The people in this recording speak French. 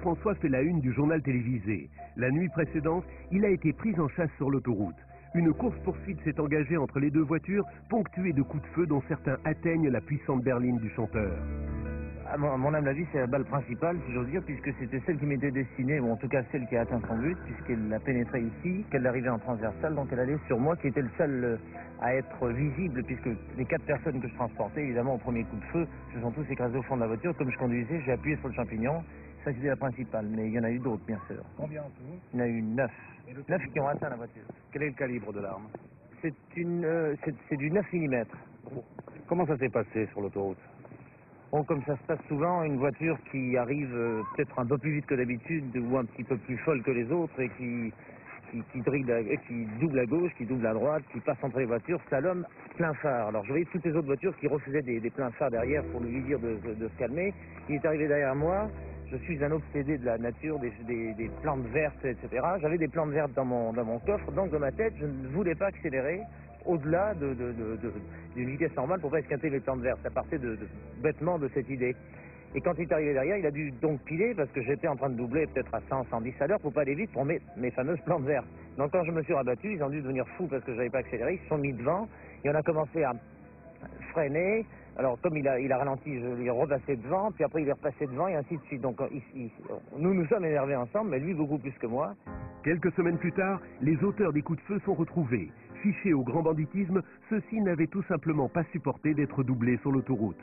François fait la une du journal télévisé. La nuit précédente, il a été pris en chasse sur l'autoroute. Une course-poursuite s'est engagée entre les deux voitures, ponctuée de coups de feu dont certains atteignent la puissante berline du chanteur. À mon humble avis, c'est la balle principale, si j'ose dire, puisque c'était celle qui m'était destinée, ou en tout cas celle qui a atteint son but, puisqu'elle a pénétré ici, qu'elle arrivait en transversale, donc elle allait sur moi, qui était le seul à être visible, puisque les 4 personnes que je transportais, évidemment, au premier coup de feu, se sont tous écrasés au fond de la voiture. Comme je conduisais, j'ai appuyé sur le champignon. Ça, c'était la principale, mais il y en a eu d'autres, bien sûr. Combien en tout? Il y en a eu 9. 9 qui ont atteint la voiture. Quel est le calibre de l'arme? C'est du 9 mm. Comment ça s'est passé sur l'autoroute? Bon, comme ça se passe souvent, une voiture qui arrive peut-être un peu plus vite que d'habitude ou un petit peu plus folle que les autres et qui double à gauche, qui double à droite, qui passe entre les voitures, slalom, plein phare. Alors je voyais toutes les autres voitures qui refusaient des pleins phares derrière pour lui dire de se calmer. Il est arrivé derrière moi, je suis un obsédé de la nature, des plantes vertes, etc. J'avais des plantes vertes dans mon coffre, donc dans ma tête, je ne voulais pas accélérer au-delà d'une vitesse normale pour pas esquinter les plantes vertes. Ça partait bêtement de cette idée. Et quand il est arrivé derrière, il a dû donc piler parce que j'étais en train de doubler peut-être à 100, 110 à l'heure pour pas aller vite pour mes fameuses plantes vertes. Donc quand je me suis rabattu, ils ont dû devenir fous parce que j'avais pas accéléré, ils se sont mis devant et on a commencé à freiner. Alors comme il a ralenti, je lui ai repassé devant, puis après il est repassé devant et ainsi de suite. Donc nous sommes énervés ensemble, mais lui beaucoup plus que moi. Quelques semaines plus tard, les auteurs des coups de feu sont retrouvés. Fichés au grand banditisme, ceux-ci n'avaient tout simplement pas supporté d'être doublés sur l'autoroute.